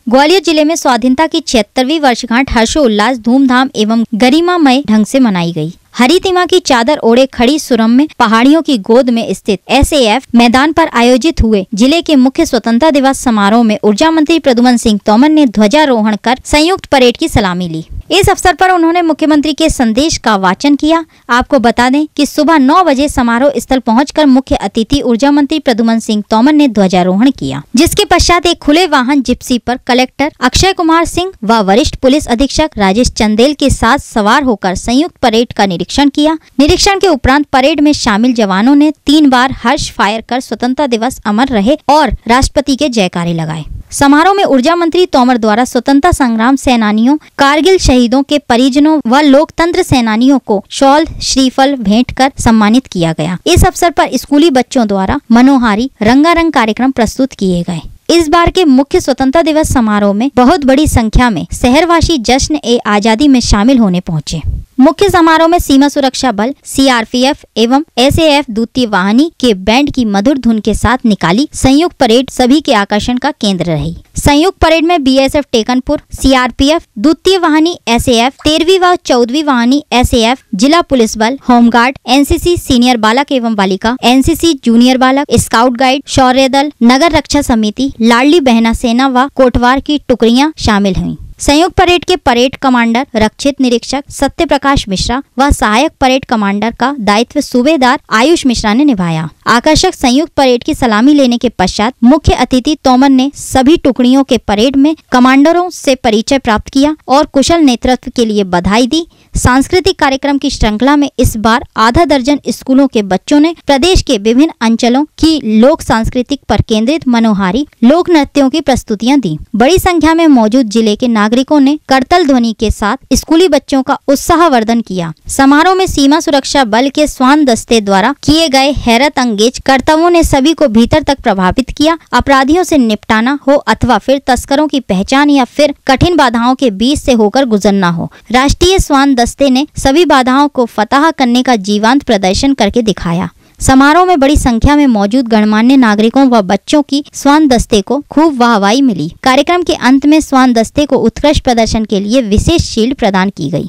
ग्वालियर जिले में स्वाधीनता की 76वीं वर्षगांठ हर्षोल्लास, धूमधाम एवं गरिमामय ढंग से मनाई गई। हरी तिमा की चादर ओढ़े खड़ी सुरम्य पहाड़ियों की गोद में स्थित SAF मैदान पर आयोजित हुए जिले के मुख्य स्वतंत्रता दिवस समारोह में ऊर्जा मंत्री प्रद्युमन सिंह तोमर ने ध्वजारोहण कर संयुक्त परेड की सलामी ली। इस अवसर पर उन्होंने मुख्यमंत्री के संदेश का वाचन किया। आपको बता दें कि सुबह 9 बजे समारोह स्थल पहुंचकर मुख्य अतिथि ऊर्जा मंत्री प्रद्युमन सिंह तोमर ने ध्वजारोहण किया, जिसके पश्चात एक खुले वाहन जिप्सी पर कलेक्टर अक्षय कुमार सिंह व वरिष्ठ पुलिस अधीक्षक राजेश चंदेल के साथ सवार होकर संयुक्त परेड का निरीक्षण किया। निरीक्षण के उपरांत परेड में शामिल जवानों ने 3 बार हर्ष फायर कर स्वतंत्रता दिवस अमर रहे और राष्ट्रपति के जयकारे लगाए। समारोह में ऊर्जा मंत्री तोमर द्वारा स्वतंत्रता संग्राम सेनानियों, कारगिल शहीदों के परिजनों व लोकतंत्र सेनानियों को शॉल श्रीफल भेंट कर सम्मानित किया गया। इस अवसर पर स्कूली बच्चों द्वारा मनोहारी रंगारंग कार्यक्रम प्रस्तुत किए गए। इस बार के मुख्य स्वतंत्रता दिवस समारोह में बहुत बड़ी संख्या में शहरवासी जश्न-ए-आजादी में शामिल होने पहुंचे। मुख्य समारोह में सीमा सुरक्षा बल, CRPF एवं SAF द्वितीय वाहिनी के बैंड की मधुर धुन के साथ निकाली संयुक्त परेड सभी के आकर्षण का केंद्र रही। संयुक्त परेड में BSF टेकनपुर, CRPF द्वितीय वाहिनी SAF, 13वीं व 14वीं वाहिनी SAF, जिला पुलिस बल, होमगार्ड, NCC सीनियर बालक एवं बालिका, NCC जूनियर बालक, स्काउट गाइड, शौर्य दल, नगर रक्षा समिति, लाडली बहना सेना व कोटवार की टुकड़ियां शामिल हुईं। संयुक्त परेड के परेड कमांडर रक्षित निरीक्षक सत्य प्रकाश मिश्रा व सहायक परेड कमांडर का दायित्व सूबेदार आयुष मिश्रा ने निभाया। आकर्षक संयुक्त परेड की सलामी लेने के पश्चात मुख्य अतिथि तोमर ने सभी टुकड़ियों के परेड में कमांडरों से परिचय प्राप्त किया और कुशल नेतृत्व के लिए बधाई दी। सांस्कृतिक कार्यक्रम की श्रृंखला में इस बार आधा दर्जन स्कूलों के बच्चों ने प्रदेश के विभिन्न अंचलों की लोक सांस्कृतिक पर केंद्रित मनोहारी लोक नृत्यों की प्रस्तुतियां दी। बड़ी संख्या में मौजूद जिले के नागरिकों ने करतल ध्वनि के साथ स्कूली बच्चों का उत्साहवर्धन किया। समारोह में सीमा सुरक्षा बल के स्वान दस्ते द्वारा किए गए हैरत अंगेज कर्तव्यों ने सभी को भीतर तक प्रभावित किया। अपराधियों से निपटाना हो अथवा फिर तस्करों की पहचान या फिर कठिन बाधाओं के बीच से होकर गुजरना हो, राष्ट्रीय स्वान दस्ते ने सभी बाधाओं को फतह करने का जीवंत प्रदर्शन करके दिखाया। समारोह में बड़ी संख्या में मौजूद गणमान्य नागरिकों व बच्चों की स्वान दस्ते को खूब वाहवाही मिली। कार्यक्रम के अंत में स्वान दस्ते को उत्कृष्ट प्रदर्शन के लिए विशेष शील्ड प्रदान की गई।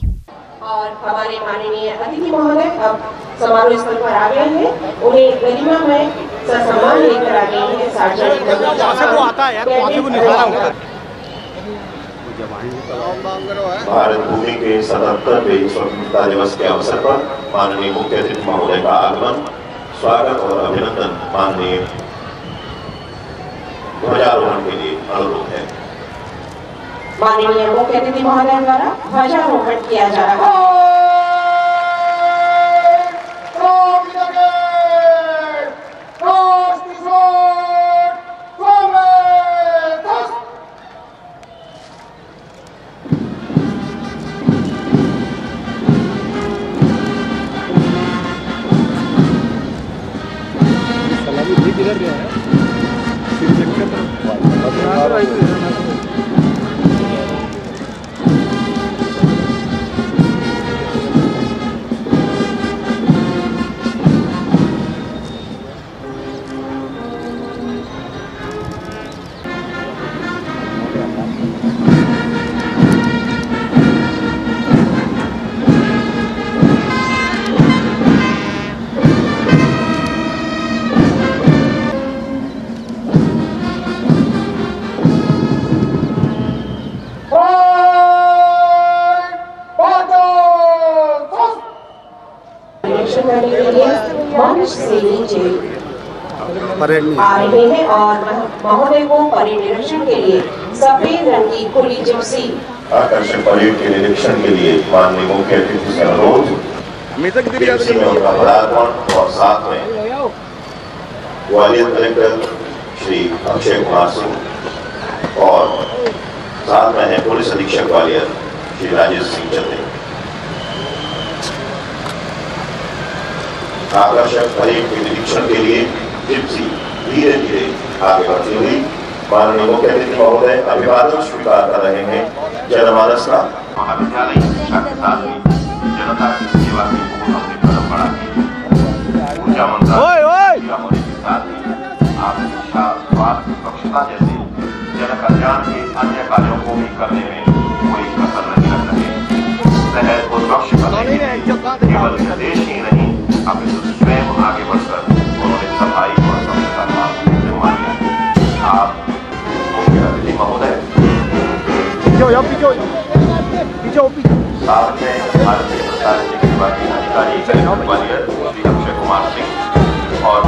और हमारे माननीय अतिथि महोदय अब समारोह स्थल पर आ गए हैं। उन्हें गरिमामय सम्मान लेकर आ गए हैं। भारत भूमि के 77वें स्वतंत्रता दिवस के अवसर पर माननीय मुख्य अतिथि महोदय का आगमन, स्वागत और अभिनंदन माननीय ध्वजारोहण के लिए अनुरोध है। माननीय मुख्य अतिथि महोदय द्वारा ध्वजारोहण किया जा रहा है। से नीचे आ रहे हैं और महोदय को परेड निरीक्षण के लिए सफेद रंग की खुली जिप्सी आकर्षक परेड के निरीक्षण के लिए माननीय मुख्य अतिथि से अनुरोध और साथ में ग्वालियर कलेक्टर श्री अक्षय कुमार सिंह और साथ में है पुलिस अधीक्षक ग्वालियर श्री राजेश सिंह चंदेल। आकर्षक परेड के निरीक्षण के लिए जिप्सी धीरे धीरे आगे बढ़ती हुई माननीय मुख्य अतिथि महोदय अभिवादन स्वीकार कर रहे हैं। जनमानस का महाविद्यालय शिक्षा के साथ ही जनता की सेवा की पूर्ण अपनी कदम बढ़ाती ऊर्जा मंत्रालय होने के साथ ही आप शिक्षा, स्वास्थ्य, स्वच्छता जैसे जन कल्याण के अन्य कार्यों को भी करने में कोई कसर नहीं रख रहे। शहर को स्वच्छ करने के लिए केवल निर्देश ही नहीं, अपितु स्वयं आगे बढ़कर उन्होंने सफाई और स्वच्छता का जिम्मा लिया। आप मुख्य अतिथि महोदय, साथ में भारतीय प्रशासनिक सेवा के अधिकारी ग्वालियर श्री अक्षय कुमार सिंह और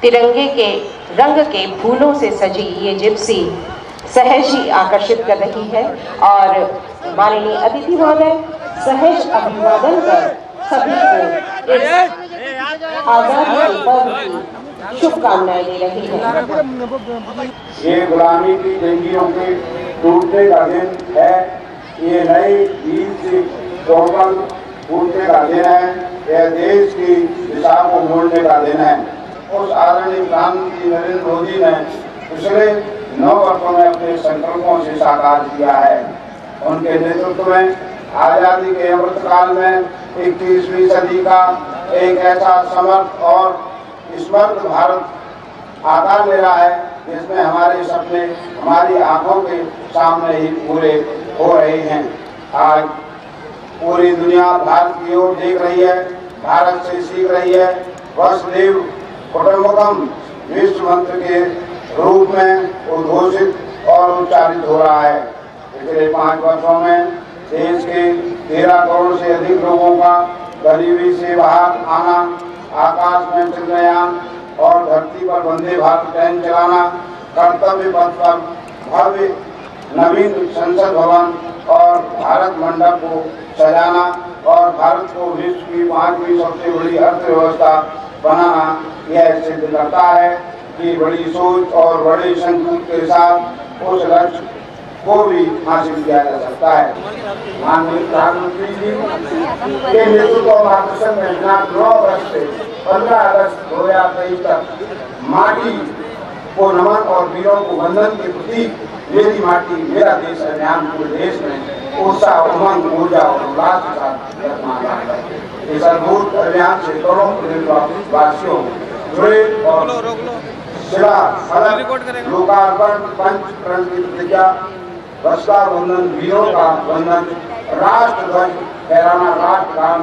तिरंगे के रंग के फूलों से सजी ये जिप्सी सहज ही आकर्षित कर रही है और माननीय अतिथि महोदय सहज अभिवादन कर सभी को इस आजादी के पर्व की शुभकामनाएं दे रही है। ये गुलामी की जंजीरों के टूटने का दिन है, ये नई ईद से तोड़कर टूटने का दिन है, यह देश की दिशा को मोड़ने का दिन है। उस आदरणीय प्रधानमंत्री नरेंद्र मोदी ने पिछले 9 वर्षों में अपने संकल्पों से साकार किया है। उनके नेतृत्व में आजादी के अमृतकाल में 21वीं सदी का एक ऐसा समर्थ और स्मर्थ भारत आकार ले रहा है जिसमें हमारे सपने हमारी आंखों के सामने ही पूरे हो रहे हैं। आज पूरी दुनिया भारत की ओर देख रही है, भारत से सीख रही है। वसुधैव कुटुंबकम विश्व मंत्र के रूप में उद्घोषित और उच्चारित हो रहा है। पिछले 5 वर्षों में देश के 13 करोड़ से अधिक लोगों का गरीबी से बाहर आना, आकाश में चंद्रयान और धरती पर वंदे भारत ट्रेन चलाना, कर्तव्य पथ पर भव्य नवीन संसद भवन और भारत मंडप को सजाना और भारत को विश्व की 5वीं सबसे बड़ी अर्थव्यवस्था बनाना, यह सिद्ध करता है कि बड़ी सोच और बड़े संकल्प के साथ उस लक्ष्य को भी हासिल किया जा सकता है। माननीय प्रधानमंत्री जी के नेतृत्व और मार्गदर्शन में 9 अगस्त से 15 अगस्त 2023 तक माटी को नमन और वीरों को वंदन के प्रतीक मेरी माटी मेरा देश अभियान पूरे देश में उत्साह, उमंग, ऊर्जा और उल्लास के साथ इस अद्भुत अभियान से करोड़ों प्रदेशवासियों जुड़े और शिला फलक लोकार्पण, पंच प्रण की प्रतिज्ञा, बसपा वंदन, वीरों का वंदन, राष्ट्र ध्वज फहराना, राष्ट्रगान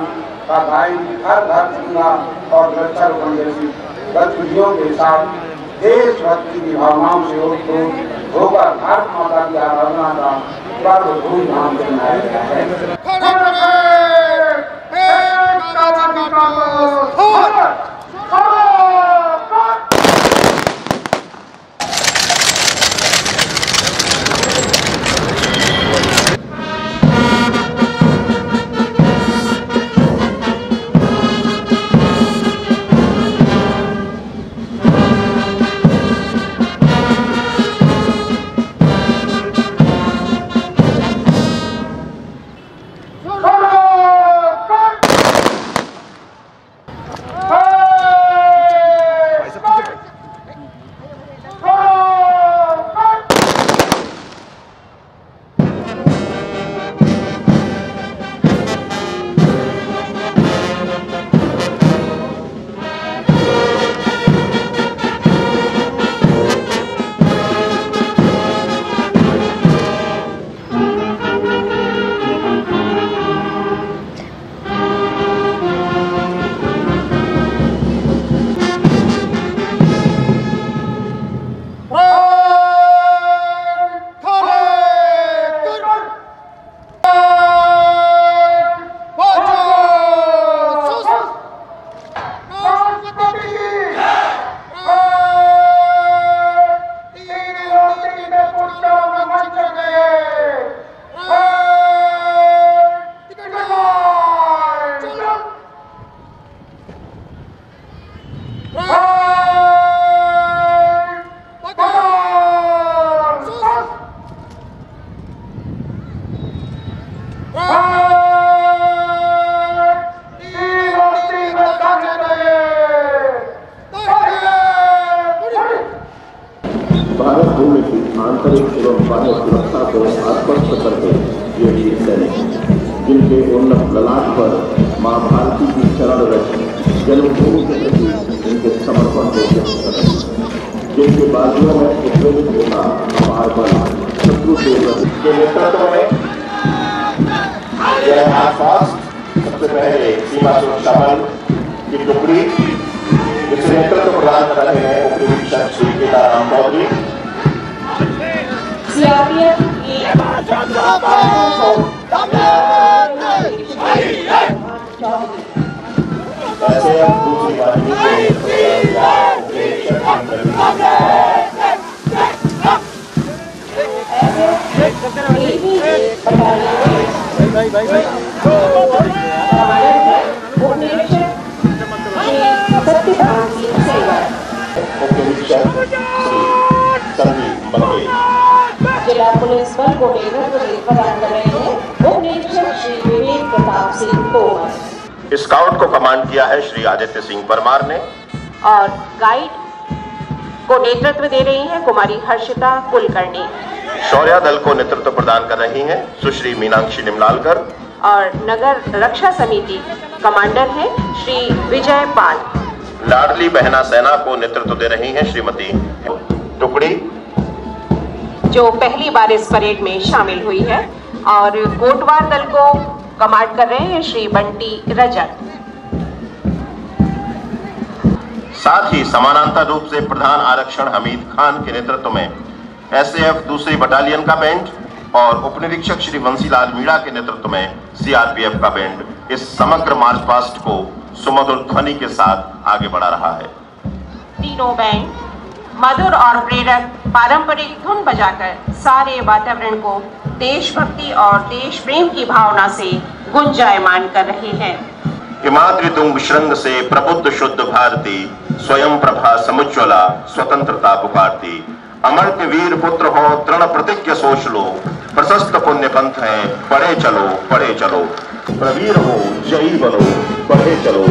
का गायन, हर घर तिरंगा और वृक्षारोपण जैसी गतिविधियों के साथ देशभक्ति की भावनाओं से ओतप्रोत होकर भारत माता की आराधना का पर्व धूमधाम से मनाया गया है। भारत भूमि की आंतरिक एवं बाह्य सुरक्षा को आश्वस्त करके ये शीर्षक जिनके उन्नत ललाट पर मां भारती की चरण रचि जन्मभूमि के प्रति उनके समर्पण को व्यक्त करें, जिनके बाजुओं में उत्प्रेरित होना हमारे बल शत्रु के नेतृत्व में यह आसपास सबसे पहले सीमा सुरक्षा बल की टुकड़ी जिससे नेतृत्व प्रदान कर रहे हैं उप निरीक्षक श्री केदाराम चौधरी। ऐसे अब दूसरी वाहिनी जिला पुलिस बल को नेतृत्व प्रदान कर रहे हैं उप निरीक्षक श्री विवेक प्रताप सिंह तोमर। स्काउट को कमांड किया है श्री आदित्य सिंह परमार ने और गाइड को नेतृत्व दे रही हैं कुमारी हर्षिता कुलकर्णी। शौर्य दल को नेतृत्व प्रदान कर रही हैं सुश्री मीनाक्षी निमलालकर और नगर रक्षा समिति कमांडर हैं श्री विजय पाल। लाडली बहना सेना को नेतृत्व दे रही हैं श्रीमती टुकड़ी जो पहली बार इस परेड में शामिल हुई है, और कोटवार दल को कमांड कर रहे हैं श्री बंटी रजक। साथ ही समानांतर रूप से प्रधान आरक्षण हमीद खान के नेतृत्व में एसएएफ दूसरी बटालियन का बैंड और उप निरीक्षक श्री बंसीलाल मीणा के नेतृत्व में सीआरपीएफ का बैंड इस समग्र मार्च पास्ट को सुमधुर ध्वनि के साथ आगे बढ़ा रहा है। तीनों बैंड मधुर और प्रेरक पारंपरिक धुन बजाकर सारे वातावरण को देशभक्ति और देश प्रेम की भावना से गुंजायमान कर रहे हैं। हिमाद्रि तुंग श्रृंग से प्रबुद्ध शुद्ध भारती स्वयं प्रभा समुज्ज्वला स्वतंत्रता पुकारती। अमर के वीर पुत्र हो तृण प्रतिज्ञ सोच लो, प्रशस्त पुण्य पंथ है पढ़े चलो, प्रवीर हो जयी बनो, पढ़े चलो।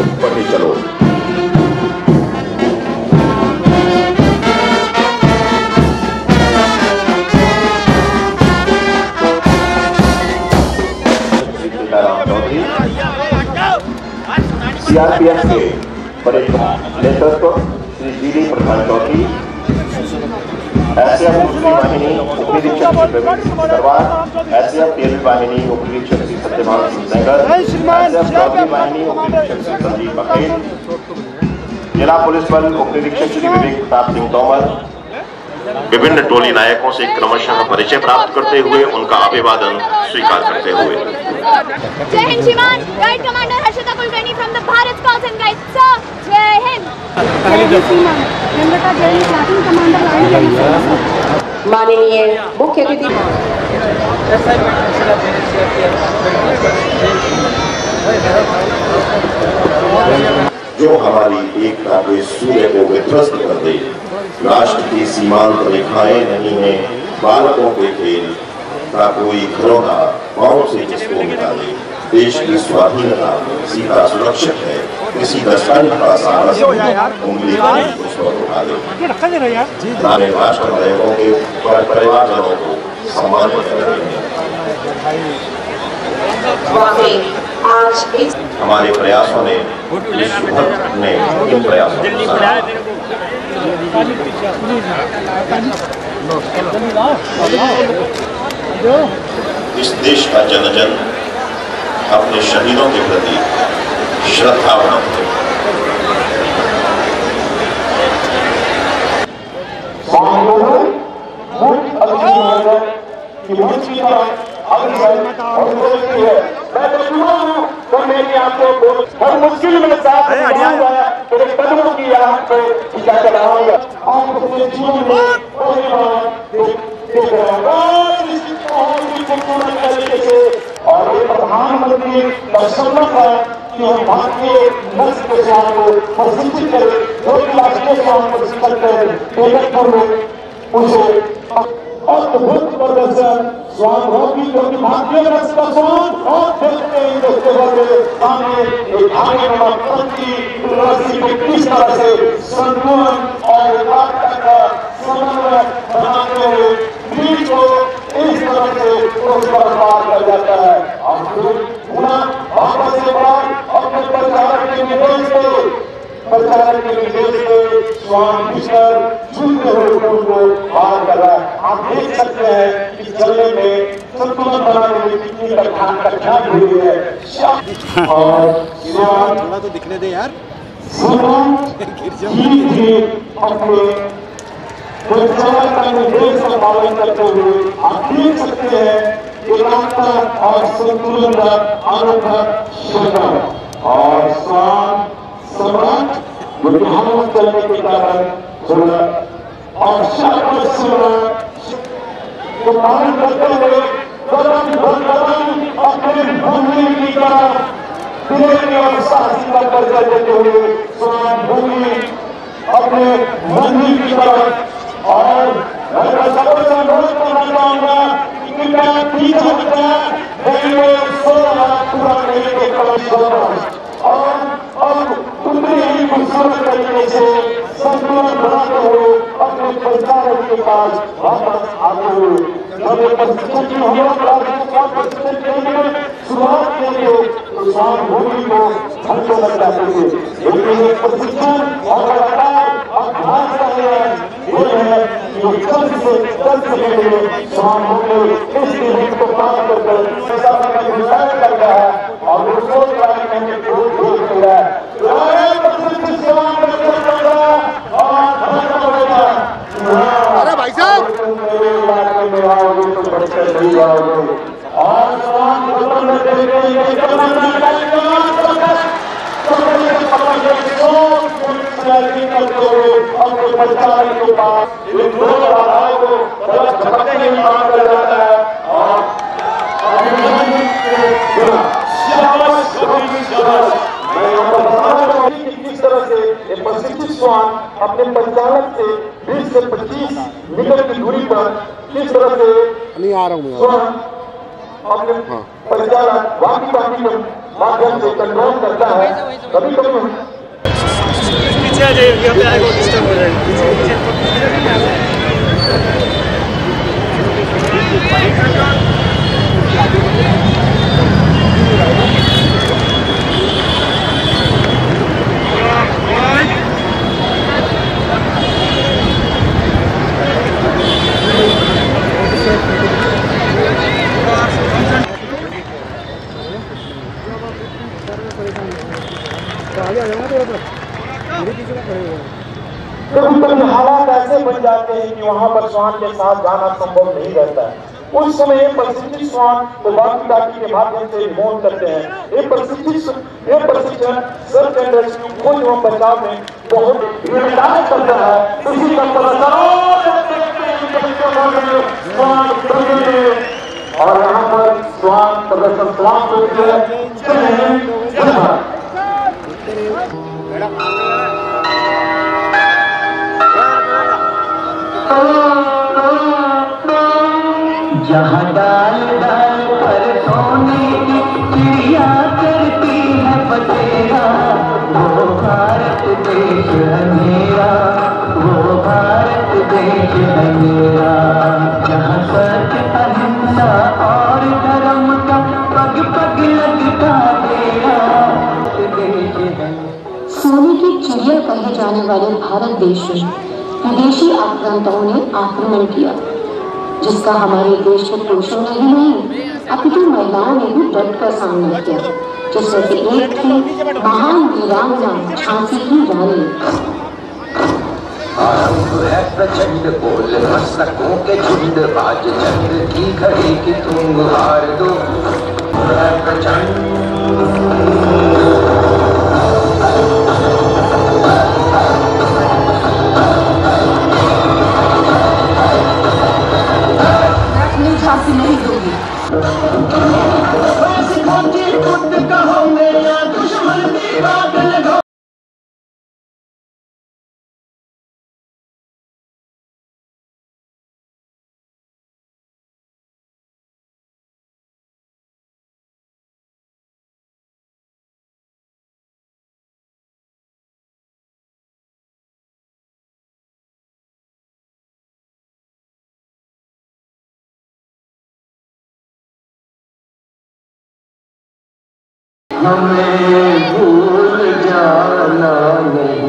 सीआरपीएफ के बड़े नेतृत्व श्री जीडी प्रधान चौधरी, एसएएफ दूसरी वाहिनी उप निरीक्षक श्री प्रवीण अग्रवाल, एसएएफ तेरहवीं वाहिनी उप निरीक्षक श्री सत्यमान सिंह सेंगर, एसएएफ चौथी वाहिनी उप निरीक्षक श्री संदीप बघेल, जिला पुलिस बल उप निरीक्षक श्री विवेक प्रताप सिंह तोमर। विभिन्न टोली नायकों से क्रमशः परिचय प्राप्त करते हुए उनका अभिवादन स्वीकार करते हुए जय हिंद श्रीमान, guide commander Harshita Kulkarni from the Bharat scouts and guides. Sir जय हिंद। जय हिंद श्रीमान, नम्रता जैन प्लाटून कमांडर। माननीय मुख्य अतिथि जो हमारी एकता के सूर्य को विध्वस्त कर दे, राष्ट्र की सीमांत रेखाएं नहीं है बालकों के खेल का कोई घरोगा पांव से जिसको मिटा दे। देश की स्वाधीनता सीधा सुरक्षित है, किसी दशकंठ का साहस उंगली उस पर उठा दे। सारे राष्ट्र नायकों के परिवारजनों को सम्मानित कर रहे हैं। हमारे प्रयासों ने इन प्रयासों इस देश का जन अपने शहीदों के प्रति श्रद्धा बनाते हैं। हर मुश्किल में साथ तेरे कदमों की याद पे टीका चलाऊंगा। अपने जीवन और ये प्रधानमंत्री का संकल्प है कि हम भारतीय नस्ल के स्वास्थ्य को प्रशिक्षित करें, जो कि राष्ट्रीय स्वास्थ्य को शिक्षित करें। में उसे अद्भुत प्रदर्शन स्वानुभवी, क्योंकि भारतीय नस्ल का स्वाद और देखते ही देखते हुए सामने एक आने वाला प्रति को किस तरह से संतुलन और एकता का समन्वय बनाते हुए बीच को इस तरह से बर्बाद कर जाता है। स्वान मिस्टर झूलते हुए उनको पार कर रहा है। आप देख सकते हैं कि चलने में संतुलन बनाने में कितनी कठिनाई हुई है। और स्वान थोड़ा तो दिखने दे यार। स्वान धीरे अपने परिचालन का निर्देश का पालन करते हुए आप देख सकते हैं एकाग्रता और संतुलन का अनोखा शिखर। और स्वान सम्राट बुद्धिमान करने के कारण थोड़ा और शाबाश को पालन करते हुए कदम अपने भूमि की तरफ धीरे और साहसिकता दर्जा देते हुए स्वान भूमि अपने मंदिर की तरफ। और मैं सबसे अनुरोध करना चाहूंगा कि मैं पीछे पूरा नहीं के और उतनी ही खूबसूरत तरीके से संतुलन बनाते हुए अपने परिचालक के पास वापस आते हुए प्रशिक्षण की शुरुआत के लिए स्वान भूमि को घंटों लग जाते थे, लेकिन ये प्रशिक्षण और लगातार अभ्यास का ये है कि जल्द से स्वान भूमि इस लिमिट को पार कर करता है और वो सोच रहा है कि हमें बहुत दूर मिल रहा है। अरे भाई साहब मेरे इलाके में आओगे तो बच्चे नहीं आओगे। और अपने परिचालन के पास इन दो बाधाओं को झपकने में काम कर जाता है। और किस तरह से एक प्रशिक्षित स्वान अपने परिचालक से 20 से 25 मीटर की दूरी पर किस तरह से नहीं आ रहा हूँ स्वान अपने परिचालक वाकी के माध्यम से कंट्रोल करता है। कभी कभी पीछे आ जाइए, डिस्टर्ब हो जाएगा। कभी कभी हालात ऐसे बन जाते हैं कि वहां पर स्वान के साथ जाना संभव नहीं रहता है। उस समय ये प्रशिक्षित श्वान तो वाकी के माध्यम से रिमोट करते हैं। ये प्रशिक्षण सर्च एंड रेस्क्यू खोज एवं बचाव में बहुत योगदान करता है। इसी का और यहाँ पर श्वान प्रदर्शन समाप्त होती है। जहाँ डाल डाल पर सोने की चिड़िया करती है बसेरा, वो भारत देश है मेरा, वो भारत देश है मेरा। जहाँ सत्य अहिंसा और धर्म का पग पग लगता तेरा देश है। सोने की चिड़िया कहे जाने वाले भारत देश में विदेशी आक्रांताओं ने आक्रमण किया, जिसका हमारे देश के पुरुषों ने ही नहीं अपितु महिलाओं ने भी डटकर सामना किया, जिसमें से एक थी महान वीरांगना झांसी की रानी। है प्रचंड बोल मस्तकों के झुंड, आज चंद्र की घड़ी की तुम हार दो। है प्रचंड नहीं दूंगी। दुश्मन की बात लगाओ। हमें भूल जाना नहीं।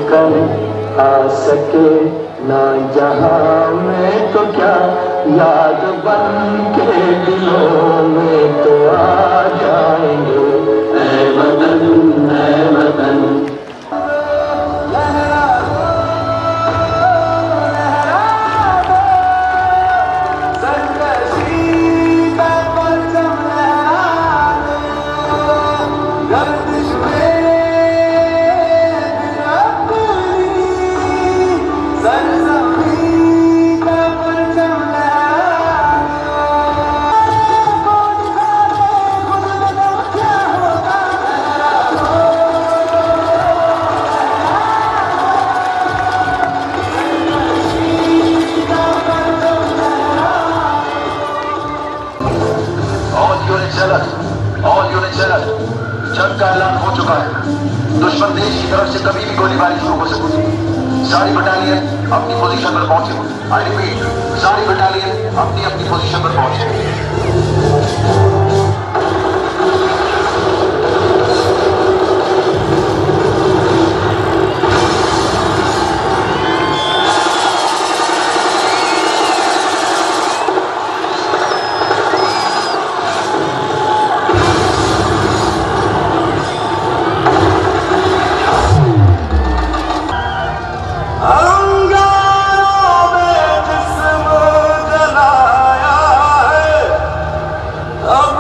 कर आ सके ना जहां में तो क्या याद बन के दिलों में तो आ जाएंगे। ऐ वतन ऐ वतन जंग का ऐलान हो चुका है। दुश्मन देश की तरफ से कभी भी गोलीबारी शुरू हो सकती है। सारी बटालियन अपनी पोजीशन पर पहुंचे। आई रिपीट, सारी बटालियन अपनी अपनी पोजीशन पर पहुंचे। अब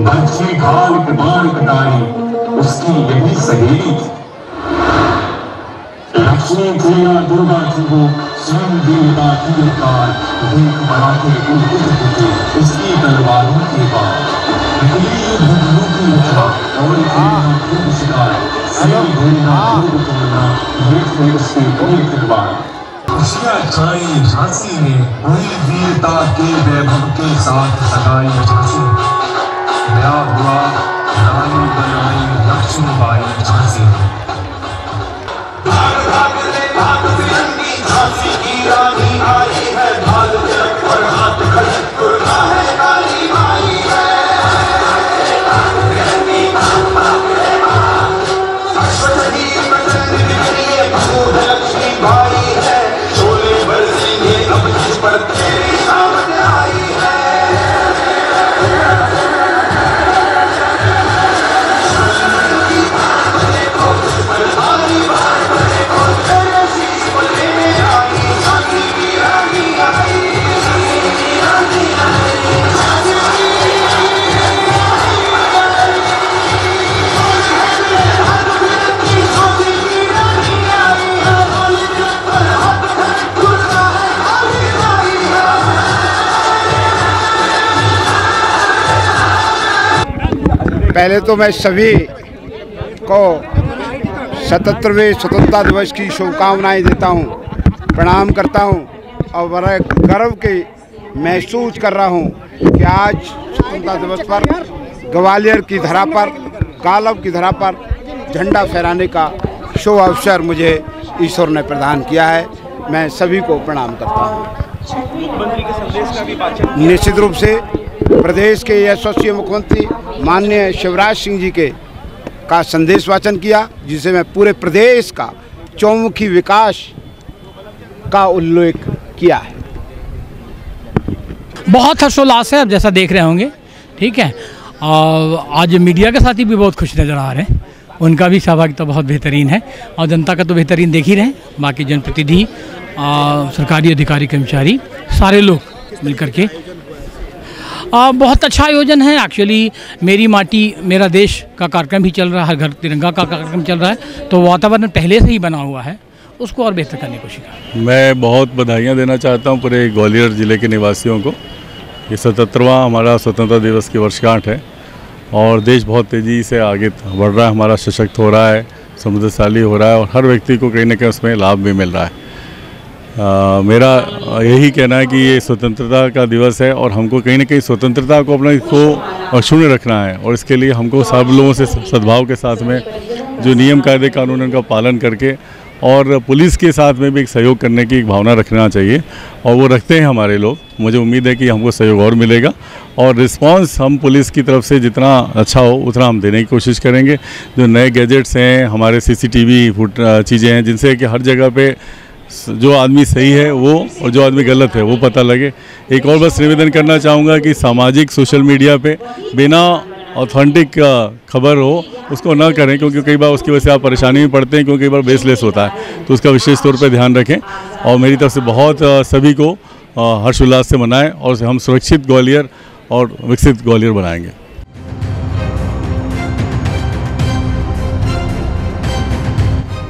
बच्ची घाल कृपाण कटारी उसकी यही सहेली थी। लक्ष्मी प्रिया दुर्गा जी को स्वयं देवता की अवतार देख बढ़ाते उठे उसकी तलवारों के बाद की रक्षा और खूब शिकार सही ढूंढना खूब तोड़ना ये थे उसके पूरे किरदार। खुशियाँ छाई झांसी में हुई वीरता के वैभव के साथ सगाई झांसी में ब्याह हुआ रानी बनाई लक्ष्मीबाई झांसी में। झांसी की रानी आई है ढाल तिलक पर हाथ खड़ी दुर्गा है काली माई है। लक्ष्मी भाई है शोले बरसेंगे अब जिस पर तेरी सामने आई है। पहले तो मैं सभी को 77वें स्वतंत्रता दिवस की शुभकामनाएं देता हूं, प्रणाम करता हूं और बड़ा गर्व के महसूस कर रहा हूं कि आज स्वतंत्रता दिवस पर ग्वालियर की धरा पर, गालव की धरा पर झंडा फहराने का शुभ अवसर मुझे ईश्वर ने प्रदान किया है। मैं सभी को प्रणाम करता हूं। निश्चित रूप से प्रदेश के यशस्वी मुख्यमंत्री माननीय शिवराज सिंह जी के का संदेश वाचन किया, जिसे मैं पूरे प्रदेश का चौमुखी विकास का उल्लेख किया है। बहुत हर्षोल्लास है, आप जैसा देख रहे होंगे, ठीक है। आज मीडिया के साथी भी बहुत खुश नज़र आ रहे हैं, उनका भी सहभागिता बहुत बेहतरीन है और जनता का तो बेहतरीन देख ही रहे, बाकी जनप्रतिनिधि, सरकारी अधिकारी, कर्मचारी, सारे लोग मिलकर के बहुत अच्छा आयोजन है। एक्चुअली मेरी माटी मेरा देश का कार्यक्रम भी चल रहा है, हर घर तिरंगा का कार्यक्रम चल रहा है, तो वातावरण पहले से ही बना हुआ है, उसको और बेहतर करने की कोशिश कर। मैं बहुत बधाइयाँ देना चाहता हूँ पूरे ग्वालियर ज़िले के निवासियों को। ये 77वां हमारा स्वतंत्रता दिवस की वर्षगांठ है और देश बहुत तेज़ी से आगे बढ़ रहा है, हमारा सशक्त हो रहा है, समृद्धशाली हो रहा है और हर व्यक्ति को कहीं ना कहीं उसमें लाभ भी मिल रहा है। मेरा यही कहना है कि ये स्वतंत्रता का दिवस है और हमको कहीं ना कहीं स्वतंत्रता को अपने को शून्य रखना है और इसके लिए हमको सब लोगों से सद्भाव के साथ में जो नियम कायदे कानून उनका पालन करके और पुलिस के साथ में भी एक सहयोग करने की एक भावना रखना चाहिए और वो रखते हैं हमारे लोग। मुझे उम्मीद है कि हमको सहयोग और मिलेगा और रिस्पांस हम पुलिस की तरफ से जितना अच्छा हो उतना हम देने की कोशिश करेंगे। जो नए गैजेट्स हैं, हमारे CCTV चीज़ें हैं, जिनसे कि हर जगह पे जो आदमी सही है वो और जो आदमी गलत है वो पता लगे। एक और बस निवेदन करना चाहूँगा कि सामाजिक सोशल मीडिया पे बिना ऑथेंटिक खबर हो उसको ना करें, क्योंकि कई बार उसकी वजह से आप परेशानी में पड़ते हैं, क्योंकि कई बार बेसलेस होता है, तो उसका विशेष तौर पे ध्यान रखें। और मेरी तरफ से बहुत सभी को हर्षोल्लास से मनाएं और हम सुरक्षित ग्वालियर और विकसित ग्वालियर बनाएंगे।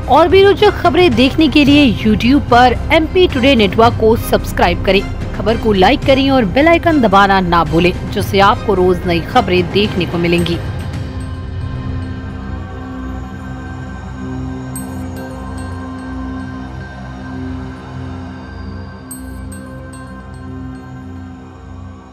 और भी रोचक खबरें देखने के लिए YouTube पर MP टुडे नेटवर्क को सब्सक्राइब करें, खबर को लाइक करें और बेल आइकन दबाना ना भूलें, जिससे आपको रोज नई खबरें देखने को मिलेंगी।